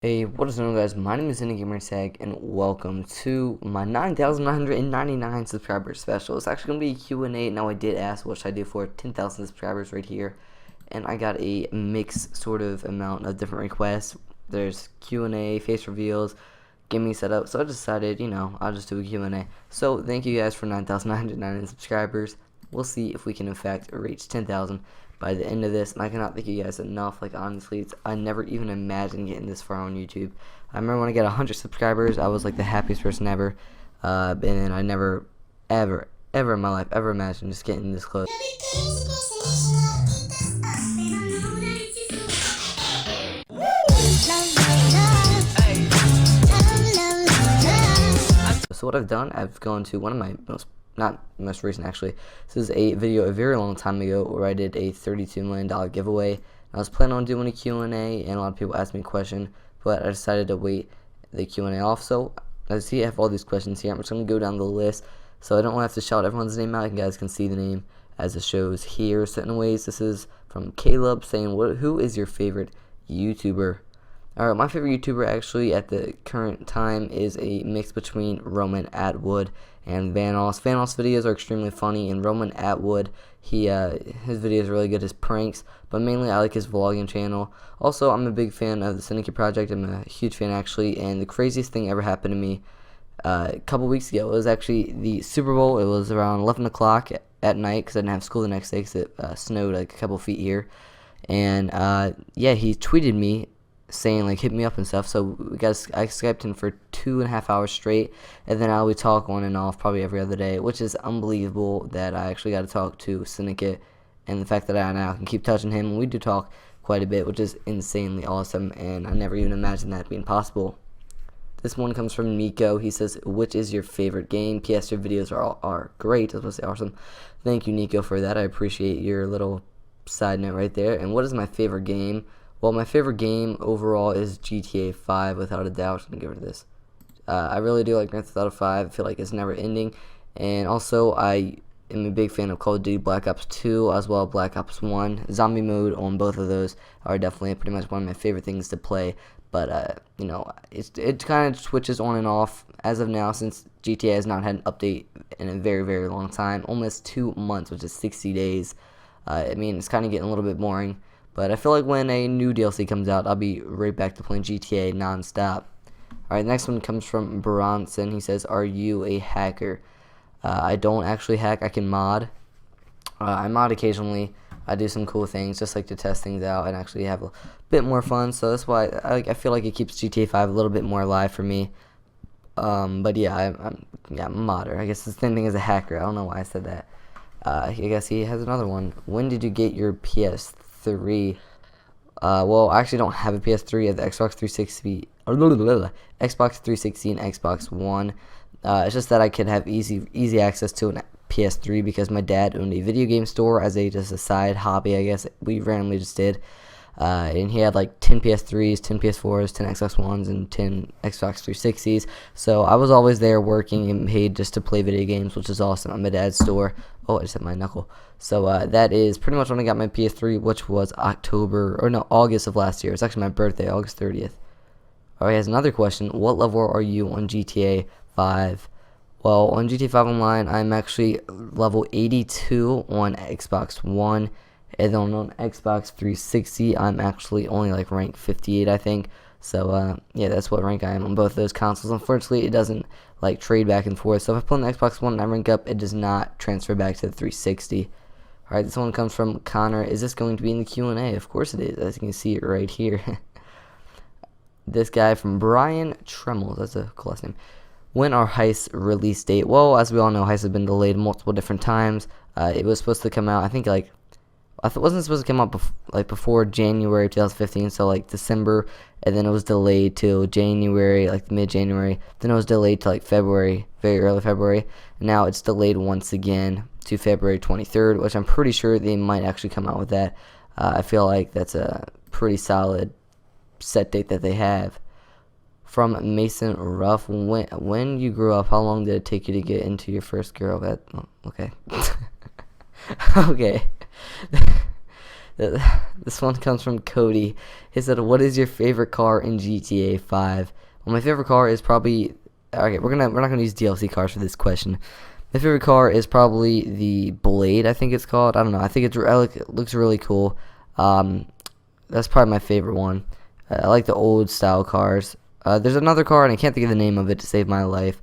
Hey, what is going on, guys? My name is EndingGamertag, and welcome to my 9,999 subscriber special. It's actually going to be a Q&A. Now, I did ask what should I do for 10,000 subscribers right here, and I got a mixed sort of amount of different requests. There's Q&A, face reveals, gaming setup, so I decided, I'll just do a Q&A. So, thank you guys for 9,999 subscribers. We'll see if we can, in fact, reach 10,000 by the end of this, and I cannot thank you guys enough. Like, honestly, I never even imagined getting this far on YouTube. I remember when I got 100 subscribers, I was like the happiest person ever, and I never, ever in my life ever imagined just getting this close. So what I've done, I've gone to one of my not most recent actually, this is a video a very long time ago where I did a $32 million giveaway. I was planning on doing a Q&A, and a lot of people asked me a question, but I decided to wait the Q&A off. So as you have all these questions here, I'm just going to go down the list so I don't have to shout everyone's name out. You guys can see the name as it shows here. So anyways, this is from Caleb saying, who is your favorite YouTuber? Alright, my favorite YouTuber actually at the current time is a mix between Roman Atwood and Vanos. Vanos' videos are extremely funny, and Roman Atwood, his videos are really good, his pranks, but mainly I like his vlogging channel. Also, I'm a big fan of the Syndicate Project. I'm a huge fan actually, and the craziest thing ever happened to me a couple weeks ago. It was actually the Super Bowl. It was around 11 o'clock at night because I didn't have school the next day because it snowed like a couple feet here. And yeah, he tweeted me saying like hit me up and stuff, so I Skyped him for 2.5 hours straight, and then I would talk on and off probably every other day, which is unbelievable that I actually got to talk to Syndicate, and the fact that I now can keep touching him, and we do talk quite a bit, which is insanely awesome, and I never even imagined that being possible. This one comes from Nico. He says, which is your favorite game? PS, your videos are great. I was supposed to say awesome. Thank you, Nico, for that. I appreciate your little side note right there. And what is my favorite game? Well, my favorite game overall is GTA 5, without a doubt. I'm going to give it to this. I really do like Grand Theft Auto 5. I feel like it's never ending. And also, I am a big fan of Call of Duty Black Ops 2 as well as Black Ops 1. Zombie mode on both of those are definitely pretty much one of my favorite things to play. But, it kind of switches on and off as of now, since GTA has not had an update in a very, very long time. Almost 2 months, which is 60 days. I mean, it's kind of getting a little bit boring. But I feel like when a new DLC comes out, I'll be right back to playing GTA nonstop. Alright, next one comes from Bronson. He says, are you a hacker? I don't actually hack. I can mod. I mod occasionally. I do some cool things, just like to test things out and actually have a bit more fun. So that's why I feel like it keeps GTA 5 a little bit more alive for me. But yeah, I'm a modder. I guess it's the same thing as a hacker. I don't know why I said that. I guess he has another one. When did you get your PS3? Well, I actually don't have a PS3. I have the Xbox 360, Xbox 360 and Xbox One. It's just that I could have easy access to a PS3 because my dad owned a video game store as just a side hobby, I guess. We randomly just did. And he had like 10 PS3s, 10 PS4s, 10 Xbox Ones, and 10 Xbox 360s. So I was always there working and paid just to play video games, which is awesome at my dad's store. Oh, I just hit my knuckle. So that is pretty much when I got my PS3, which was August of last year. It's actually my birthday, August 30th. Alright, here's another question. What level are you on GTA 5? Well, on GTA 5 Online, I'm actually level 82 on Xbox One. And then on Xbox 360, I'm actually only like rank 58, I think. So, yeah, that's what rank I am on both those consoles. Unfortunately, it doesn't like trade back and forth. So if I put on the Xbox One and I rank up, it does not transfer back to the 360. Alright, this one comes from Connor. Is this going to be in the Q&A? Of course it is, as you can see it right here. This guy from Brian Tremels. That's a cool last name. When our Heist release date? Well, as we all know, Heist has been delayed multiple different times. It was supposed to come out, I think, like, it wasn't supposed to come out before January 2015, so like December, and then it was delayed till January, like mid-January. Then it was delayed to like February, very early February. And now it's delayed once again to February 23rd, which I'm pretty sure they might actually come out with that. I feel like that's a pretty solid set date that they have. From Mason Ruff, when you grew up, how long did it take you to get into your first girl? Okay. Okay. This one comes from Cody. He said, "What is your favorite car in GTA 5?" Well, my favorite car is probably, okay. We're not gonna use DLC cars for this question. My favorite car is probably the Blade. I think it's called. I don't know. I think it looks really cool. That's probably my favorite one. I like the old style cars. There's another car, and I can't think of the name of it to save my life.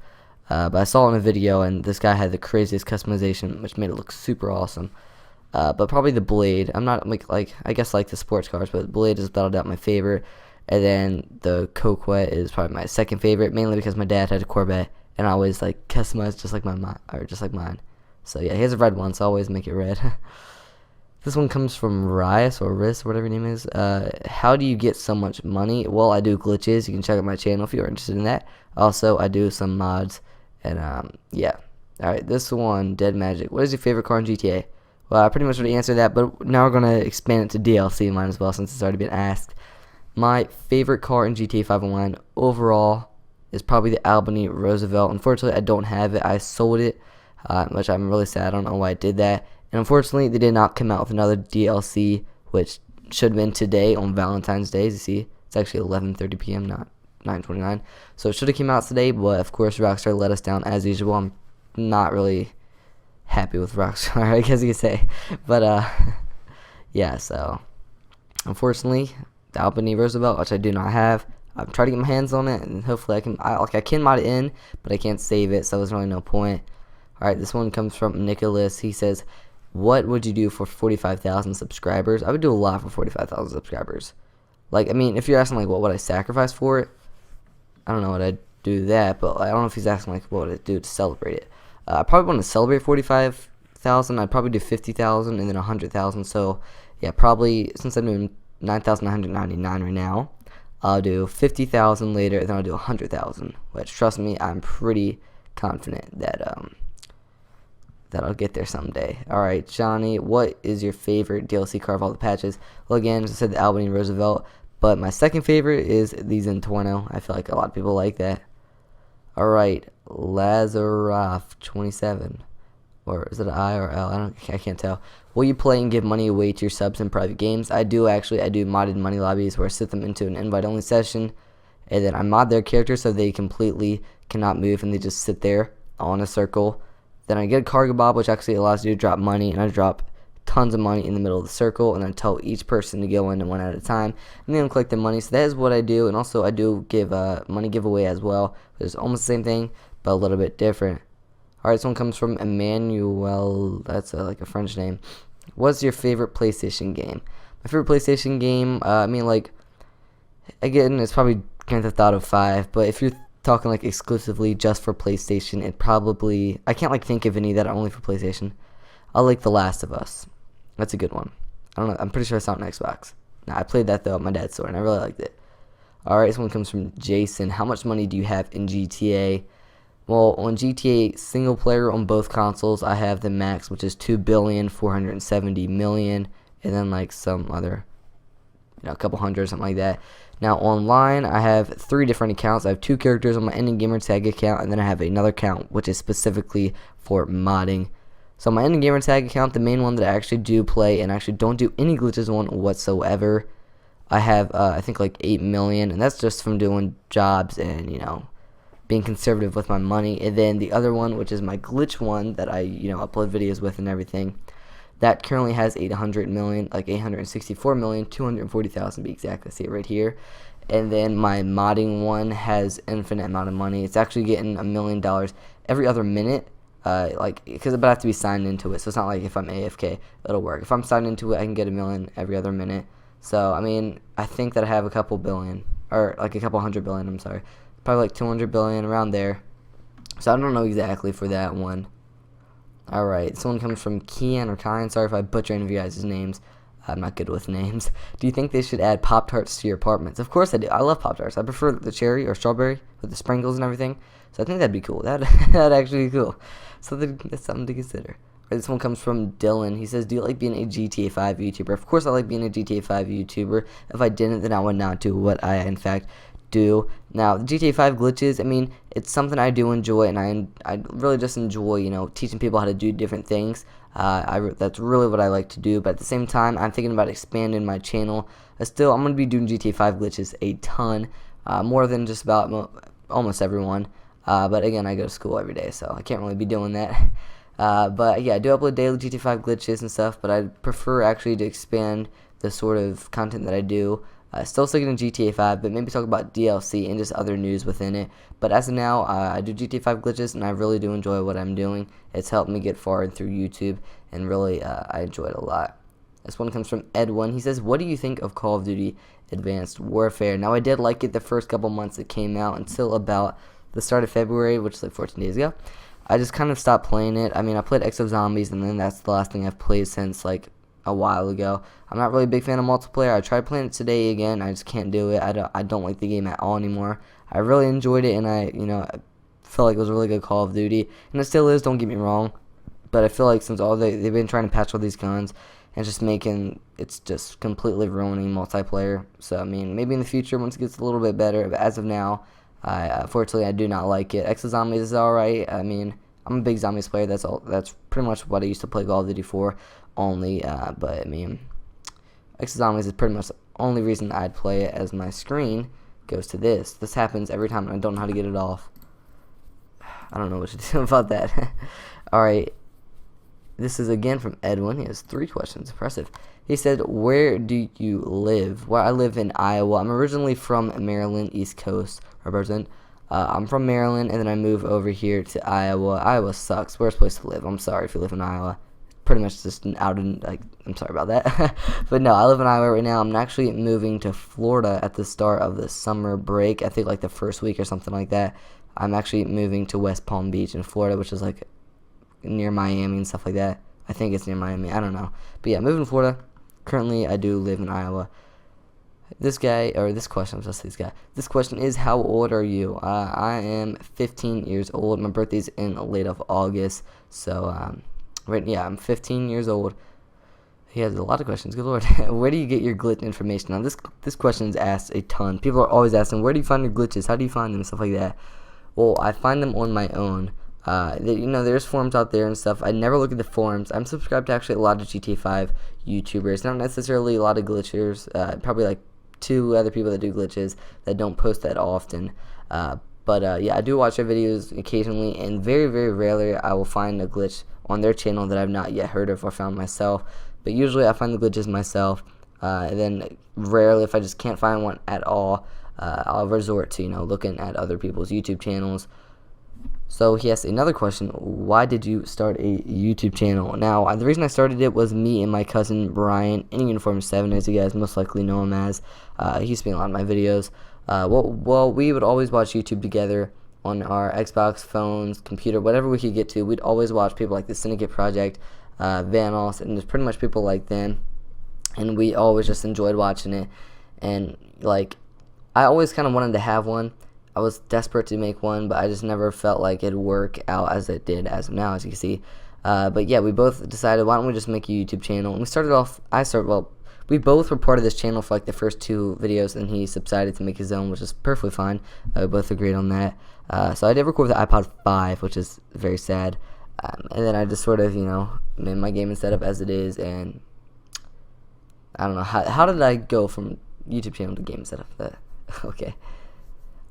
But I saw it in a video, and this guy had the craziest customization, which made it look super awesome. But probably the Blade. I'm not like I guess like the sports cars, but the Blade is without a doubt my favorite. And then the Coquette is probably my second favorite, mainly because my dad had a Corvette, and I always like customized just like mine. So yeah, he has a red one, so I always make it red. This one comes from Rias or Riss, whatever your name is. How do you get so much money? Well, I do glitches. You can check out my channel if you're interested in that. Also, I do some mods, and yeah. All right, this one, Dead Magic. What is your favorite car in GTA? Well, I pretty much already answered that, but now we're gonna expand it to DLC. Might as well, since it's already been asked. My favorite car in GTA 5 Online overall is probably the Albany Roosevelt. Unfortunately, I don't have it. I sold it, which I'm really sad. I don't know why I did that. And unfortunately, they did not come out with another DLC, which should have been today on Valentine's Day. As you see, it's actually 11:30 p.m., not 9:29. So it should have came out today, but of course, Rockstar let us down as usual. I'm not really happy with Rockstar, I guess you could say. But yeah. So unfortunately, the Albany Roosevelt, which I do not have, I'm trying to get my hands on it, and hopefully I can mod it in, but I can't save it, so there's really no point. All right, this one comes from Nicholas. He says, "What would you do for 45,000 subscribers?" I would do a lot for 45,000 subscribers. Like, I mean, if you're asking, like, what would I sacrifice for it? I don't know what I'd do that, but I don't know if he's asking, like, what would I do to celebrate it. I probably want to celebrate 45,000. I'd probably do 50,000 and then 100,000. So, yeah, probably, since I'm doing 9,999 right now, I'll do 50,000 later, and then I'll do 100,000, which, trust me, I'm pretty confident that, that I'll get there someday. Alright, Johnny, what is your favorite DLC car of all the patches? Well, again, as I said, the Albany Roosevelt, but my second favorite is the Zentorno. I feel like a lot of people like that. Alright, Lazaroff27, or is it an I or L? I can't tell. Will you play and give money away to your subs in private games? I do, actually. I do modded money lobbies where I sit them into an invite-only session, and then I mod their characters so they completely cannot move, and they just sit there on a circle. Then I get a cargo bob, which actually allows you to drop money, and I drop tons of money in the middle of the circle, and I tell each person to go in one at a time, and then collect the money. So that is what I do, and also I do give money giveaway as well. It's almost the same thing, but a little bit different. All right, this one comes from Emmanuel. That's like a French name. What's your favorite PlayStation game? My favorite PlayStation game, I mean, like, again, it's probably Grand Theft Auto 5, but if you're talking like exclusively just for PlayStation, it probably, I can't like think of any that are only for PlayStation. I like The Last of Us. That's a good one. I don't know, I'm pretty sure it's out on Xbox. Nah, I played that though at my dad's store, and I really liked it. Alright, this one comes from Jason. How much money do you have in GTA? Well, on GTA single player on both consoles, I have the max, which is 2,470,000,000, and then like some other, a couple hundred or something like that. Now online, I have 3 different accounts. I have 2 characters on my EndingGamertag account, and then I have another account which is specifically for modding. So my EndingGamertag account, the main one that I actually do play and actually don't do any glitches on whatsoever, I have I think like 8 million, and that's just from doing jobs and being conservative with my money. And then the other one, which is my glitch one that I upload videos with and everything, that currently has 800 million, like 864,240,000 to be exact. I see it right here. And then my modding one has infinite amount of money. It's actually getting $1 million every other minute, because I have to be signed into it. So it's not like if I'm AFK, it'll work. If I'm signed into it, I can get $1 million every other minute. So I mean, I think that I have a couple billion, or like a couple hundred billion. I'm sorry, probably like 200 billion around there. So I don't know exactly for that one. Alright, this one comes from Kian or Kyan. Sorry if I butcher any of you guys' names. I'm not good with names. Do you think they should add Pop-Tarts to your apartments? Of course I do. I love Pop-Tarts. I prefer the cherry or strawberry with the sprinkles and everything. So I think that'd be cool. That'd actually be cool. So that's something to consider. Alright, this one comes from Dylan. He says, do you like being a GTA 5 YouTuber? Of course I like being a GTA 5 YouTuber. If I didn't, then I would not do what I, in fact, do. Now, the GTA 5 glitches, I mean, it's something I do enjoy, and I really just enjoy, teaching people how to do different things. That's really what I like to do. But at the same time, I'm thinking about expanding my channel. I'm going to be doing GTA 5 glitches a ton, more than just about almost everyone. But again, I go to school every day, so I can't really be doing that. But yeah, I do upload daily GTA 5 glitches and stuff, but I prefer actually to expand the sort of content that I do. Still sticking to GTA 5, but maybe talk about DLC and just other news within it. But as of now, I do GTA 5 glitches, and I really do enjoy what I'm doing. It's helped me get far through YouTube, and really, I enjoy it a lot. This one comes from Edwin. He says, what do you think of Call of Duty Advanced Warfare? Now, I did like it the first couple months it came out until about the start of February, which is like 14 days ago. I just kind of stopped playing it. I mean, I played Exo Zombies, and then that's the last thing I've played since like a while ago. I'm not really a big fan of multiplayer. I tried playing it today again. I just can't do it. I don't like the game at all anymore. I really enjoyed it, and I felt like it was a really good Call of Duty, and it still is. Don't get me wrong, but I feel like since they've been trying to patch all these guns, and it's just completely ruining multiplayer. So I mean, maybe in the future once it gets a little bit better, but as of now, unfortunately I do not like it. Exo Zombies is alright. I mean, I'm a big Zombies player. That's pretty much what I used to play Call of Duty for only. But I mean, Exo Zombies is pretty much the only reason I'd play it, as my screen goes to this. This happens every time, and I don't know how to get it off. I don't know what to do about that. Alright. This is again from Edwin. He has 3 questions. Impressive. He said, where do you live? Well, I live in Iowa. I'm originally from Maryland, East Coast. Represent. I'm from Maryland, and then I moved over here to Iowa. Iowa sucks. Worst place to live. I'm sorry if you live in Iowa. Pretty much just out in, like, I'm sorry about that. But no, I live in Iowa right now. I'm actually moving to Florida at the start of the summer break. I think like the first week or something like that. I'm actually moving to West Palm Beach in Florida, which is like near Miami and stuff like that. I think it's near Miami. I don't know. But yeah, moving to Florida. Currently, I do live in Iowa. This question is, how old are you? I am 15 years old. My birthday's in late of August. So, I'm 15 years old. He has a lot of questions. Good Lord. Where do you get your glitch information? Now, this question is asked a ton. People are always asking, where do you find your glitches? How do you find them? Stuff like that. Well, I find them on my own. There's forums out there and stuff. I never look at the forums. I'm subscribed to actually a lot of GTA 5 YouTubers. Not necessarily a lot of glitchers. Probably like 2 other people that do glitches that don't post that often. But I do watch their videos occasionally, and very, very rarely I will find a glitch on their channel that I've not yet heard of or found myself. But usually I find the glitches myself. And then rarely, if I just can't find one at all, I'll resort to looking at other people's YouTube channels. So he asked another question, why did you start a YouTube channel? Now, the reason I started it was me and my cousin Brian, in Uniform 7, as you guys most likely know him as. He used to be in a lot of my videos. We would always watch YouTube together on our Xbox, phones, computer, whatever we could get to. We'd always watch people like the Syndicate Project, Vanos, and there's pretty much people like them. And we always just enjoyed watching it. And, I always kind of wanted to have one. I was desperate to make one, but I just never felt like it'd work out as it did as of now, as you can see. But yeah, we both decided, why don't we just make a YouTube channel? And we both were part of this channel for like the first 2 videos, and he subsided to make his own, which is perfectly fine. We both agreed on that. So I did record with the iPod 5, which is very sad. And then I just sort of, made my gaming setup as it is, and I don't know, how did I go from YouTube channel to gaming setup? Okay.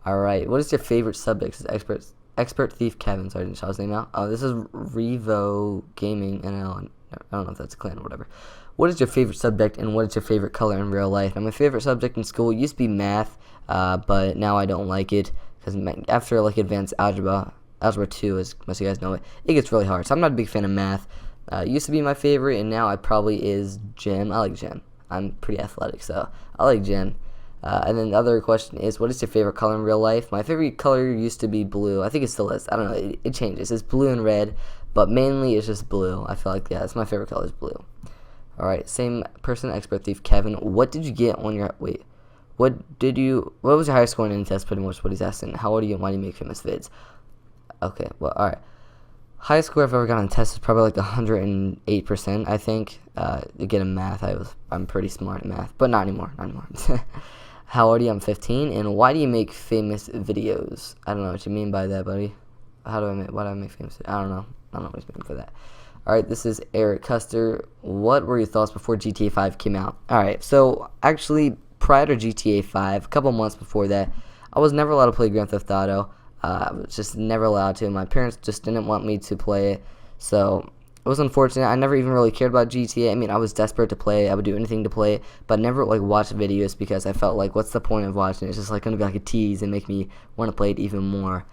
Alright, what is your favorite subject? This is Expert Thief Kevin. Sorry, I didn't shout his name out. This is Revo Gaming NL. I don't know if that's a clan or whatever. What is your favorite subject, and what is your favorite color in real life? Now, my favorite subject in school used to be math, but now I don't like it, because after advanced algebra 2, as most of you guys know it gets really hard. So I'm not a big fan of math. It used to be my favorite, and now it probably is gym. I like gym. I'm pretty athletic, so I like gym. And then the other question is, what is your favorite color in real life? My favorite color used to be blue. I think it still is. I don't know. It changes. It's blue and red, but mainly it's just blue. I feel like, that's my favorite color is blue. Alright, same person, Expert Thief Kevin. What did you get on your... what was your highest score in any test? Pretty much what he's asking. How old are you, and why do you make famous vids? Okay, well, alright. Highest score I've ever got on a test is probably like 108%, I think. To get in math, I'm pretty smart in math, but not anymore. How old are you? I'm 15. And why do you make famous videos? I don't know what you mean by that, buddy. Why do I make famous videos? I don't know what he's meaning for that. Alright, this is Eric Custer. What were your thoughts before GTA 5 came out? Alright, so actually, prior to GTA 5, a couple months before that, I was never allowed to play Grand Theft Auto. I was just never allowed to. My parents just didn't want me to play it, so it was unfortunate. I never even really cared about GTA. I mean, I was desperate to play it. I would do anything to play it, but never like watch videos because I felt like, what's the point of watching it? It's just like going to be like a tease and make me want to play it even more.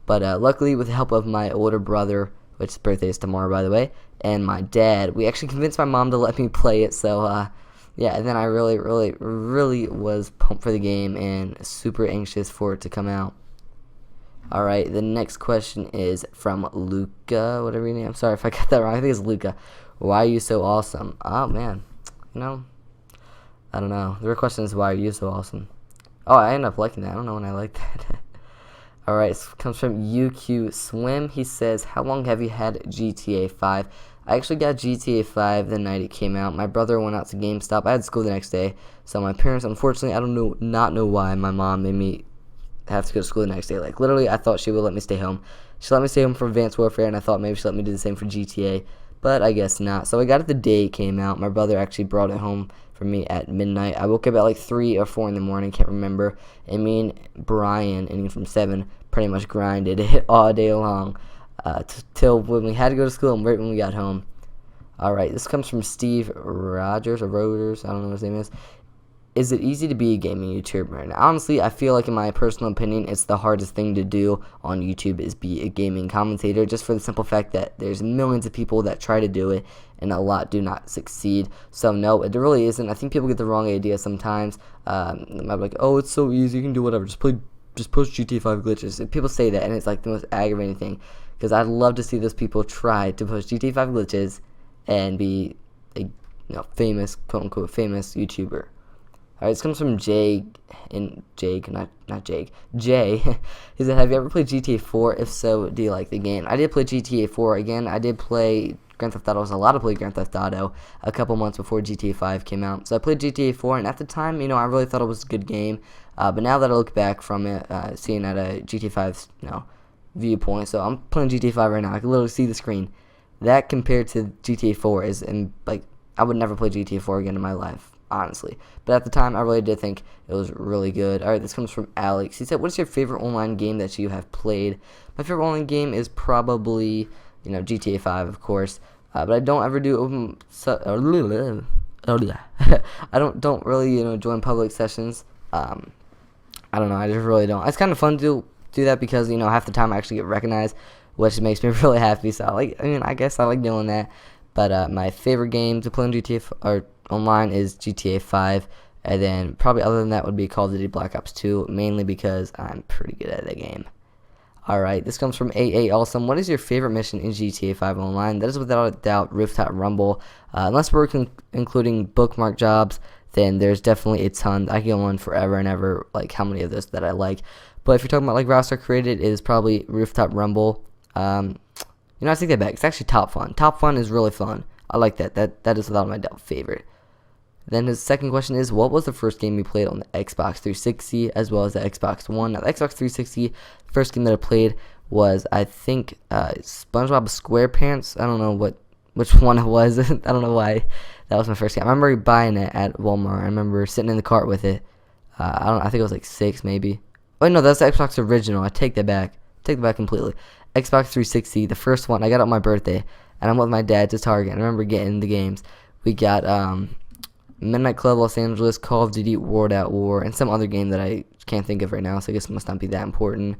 But luckily, with the help of my older brother, which his birthday is tomorrow, by the way, and my dad, we actually convinced my mom to let me play it. So yeah, and then I really was pumped for the game and super anxious for it to come out. Alright, the next question is from Luca, whatever your name. I'm sorry if I got that wrong. I think it's Luca. Why are you so awesome? Oh, man. You know, I don't know. The real question is, why are you so awesome? Oh, I ended up liking that. I don't know when I liked that. Alright, it comes from UQ Swim. He says, how long have you had GTA 5? I actually got GTA 5 the night it came out. My brother went out to GameStop. I had school the next day. So my parents, unfortunately, I don't know why my mom made me have to go to school the next day. Like, literally, I thought she would let me stay home. She let me stay home for Advanced Warfare, and I thought maybe she'd let me do the same for GTA, but I guess not. So I got it the day it came out. My brother actually brought it home for me at midnight. I woke up at like 3 or 4 in the morning, can't remember, and me and Brian, ending from 7, pretty much grinded it all day long till when we had to go to school and right when we got home. Alright, this comes from Steve Rogers, or Roders, I don't know what his name is. Is it easy to be a gaming YouTuber? And honestly, I feel like in my personal opinion, it's the hardest thing to do on YouTube is be a gaming commentator, just for the simple fact that there's millions of people that try to do it, and a lot do not succeed. So no, it really isn't. I think people get the wrong idea sometimes. They might be like, oh, it's so easy, you can do whatever, just post GTA 5 glitches. And people say that, and it's like the most aggravating thing, because I'd love to see those people try to post GTA 5 glitches and be a famous, quote unquote, famous YouTuber. Alright, this comes from Jay, not Jake, Jay. He said, have you ever played GTA 4? If so, do you like the game? I did play GTA 4. Again, I did play Grand Theft Auto. I was allowed to play Grand Theft Auto a couple months before GTA 5 came out. So I played GTA 4, and at the time, I really thought it was a good game. But now that I look back from it, seeing at a GTA 5's, viewpoint, so I'm playing GTA 5 right now. I can literally see the screen. That compared to GTA 4 is, I would never play GTA 4 again in my life, honestly. But at the time, I really did think it was really good. Alright, this comes from Alex. He said, what is your favorite online game that you have played? My favorite online game is probably, GTA 5, of course. But I don't ever do I don't really, join public sessions. I don't know, I just really don't. It's kind of fun to do that because, half the time I actually get recognized, which makes me really happy. So I guess I like doing that. But my favorite game to play on GTA or online is GTA 5, and then probably other than that would be Call of Duty Black Ops 2, mainly because I'm pretty good at the game. Alright, this comes from AA Awesome. What is your favorite mission in GTA 5 Online? That is without a doubt Rooftop Rumble. Unless we're including bookmark jobs, then there's definitely a ton. I can go on forever and ever, like how many of those that I like. But if you're talking about like Rockstar created, it is probably Rooftop Rumble. I take that back. It's actually Top Fun. Top Fun is really fun. I like that. That is without my doubt favorite. Then his second question is, what was the first game you played on the Xbox 360 as well as the Xbox One? Now, the Xbox 360, the first game that I played was, I think, SpongeBob SquarePants. I don't know which one it was. I don't know why that was my first game. I remember buying it at Walmart. I remember sitting in the cart with it. I think it was like 6 maybe. Oh, no, that's the Xbox original. I take that back. Take that back completely. Xbox 360, the first one, I got it on my birthday, and I'm with my dad to Target. I remember getting the games. We got Midnight Club Los Angeles, Call of Duty World at War, and some other game that I can't think of right now, so I guess it must not be that important.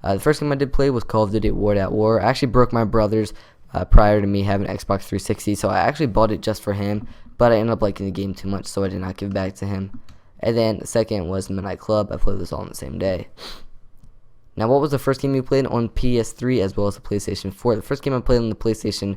The first game I did play was Call of Duty World at War. I actually broke my brother's prior to me having an Xbox 360, so I actually bought it just for him, but I ended up liking the game too much, so I did not give it back to him. And then the second was Midnight Club. I played this all on the same day. Now, what was the first game you played on PS3 as well as the PlayStation 4? The first game I played on the PlayStation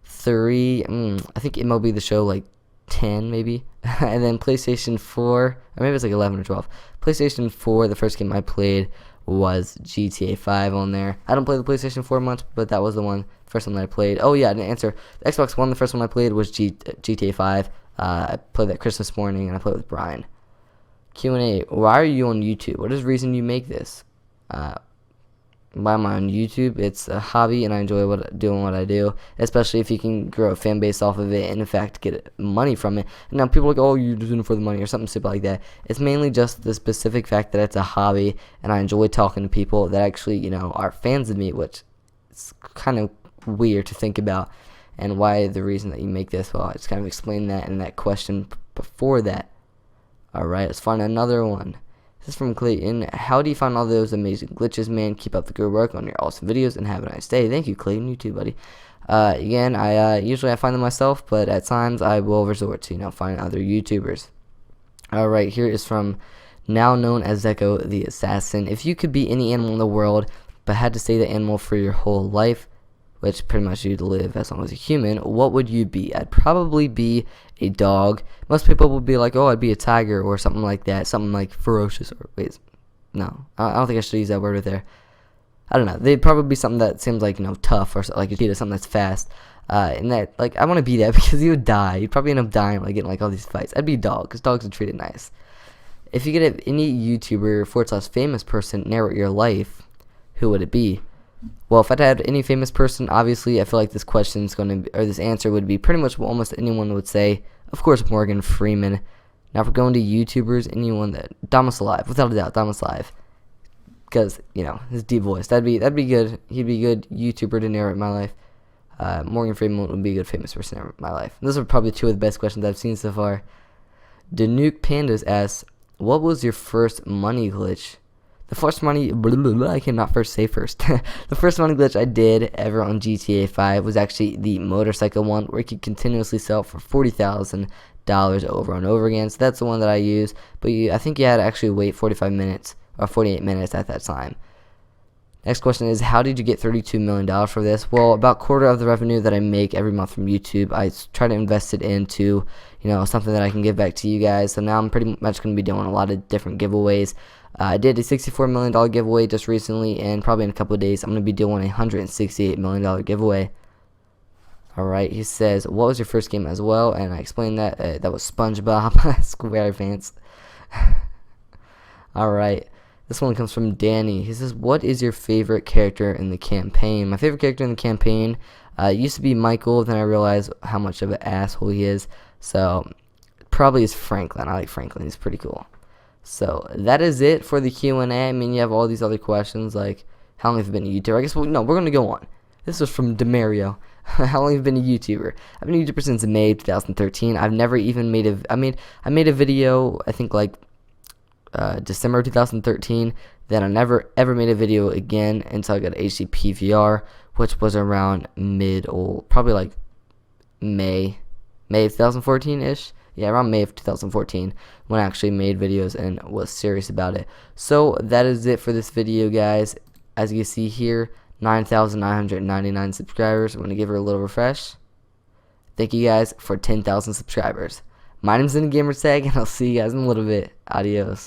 3, I think MLB The Show, like 10 maybe. And then PlayStation 4, or maybe it was like 11 or 12. PlayStation 4, the first game I played was GTA 5 on there. I don't play the PlayStation 4 much, but that was the first one that I played. Oh yeah, I didn't answer. The Xbox One, the first one I played was GTA 5. I played that Christmas morning, and I played with Brian. Q&A, why are you on YouTube? What is the reason you make this? why am I on YouTube? It's a hobby, and I enjoy doing what I do, especially if you can grow a fan base off of it and in fact get money from it. And now people are like, oh, you're doing it for the money or something stupid like that. It's mainly just the specific fact that it's a hobby, and I enjoy talking to people that actually, you know, are fans of me, which is kind of weird to think about. And why the reason that you make this, well, I just kind of explained that in that question before that. Alright, let's find another one. This is from Clayton. How do you find all those amazing glitches, man? Keep up the good work on your awesome videos and have a nice day. Thank you, Clayton. You too, buddy. Again, I usually I find them myself, but at times I will resort to, you know, finding other YouTubers. Alright, here is from now known as Zeko the Assassin. If you could be any animal in the world, but had to stay the animal for your whole life, which pretty much you'd live as long as a human, what would you be? I'd probably be a dog. Most people would be like, oh, I'd be a tiger or something like that, something like ferocious. Or wait, no, I don't think I should use that word right there. I don't know. They'd probably be something that seems like, you know, tough, or like a cheetah, something that's fast. And that, like, I want to be that because you would die. You'd probably end up dying, like getting like all these fights. I'd be a dog because dogs are treated nice. If you could have any YouTuber / famous person narrate your life, who would it be? Well, if I'd had any famous person, obviously, I feel like this question's going to, or this answer would be pretty much what almost anyone would say. Of course, Morgan Freeman. Now, if we're going to YouTubers, anyone that, Damas Alive, without a doubt, Damas Alive, because, you know, his deep voice, that'd be good. He'd be a good YouTuber to narrate my life. Morgan Freeman would be a good famous person to narrate my life. Those are probably two of the best questions I've seen so far. Danuke Pandas asks, what was your first money glitch? The first money, I cannot first say first. The first money glitch I did ever on GTA 5 was actually the motorcycle one, where you could continuously sell for $40,000 over and over again. So that's the one that I use. But I think you had to actually wait 45 minutes or 48 minutes at that time. Next question is, how did you get $32 million for this? Well, about quarter of the revenue that I make every month from YouTube, I try to invest it into, you know, something that I can give back to you guys. So now I'm pretty much going to be doing a lot of different giveaways. I did a $64 million giveaway just recently, and probably in a couple of days I'm going to be doing a $168 million giveaway. Alright, he says, what was your first game as well? And I explained that. That was SpongeBob SquarePants. Alright, this one comes from Danny. He says, what is your favorite character in the campaign? My favorite character in the campaign used to be Michael, then I realized how much of an asshole he is. So, probably is Franklin. I like Franklin. He's pretty cool. So that is it for the Q&A. I mean, you have all these other questions like, how long have you been a YouTuber? I guess, no, we're going to go on. This was from Demario. How long have you been a YouTuber? I've been a YouTuber since May 2013. I've never even made a, I made a video, I think like December 2013. Then I never ever made a video again until I got HD PVR, which was around probably like May 2014-ish. Yeah, around May of 2014 when I actually made videos and was serious about it. So that is it for this video, guys. As you can see here, 9,999 subscribers. I'm going to give her a little refresh. Thank you guys for 10,000 subscribers. My name's EndingGamertag, and I'll see you guys in a little bit. Adios.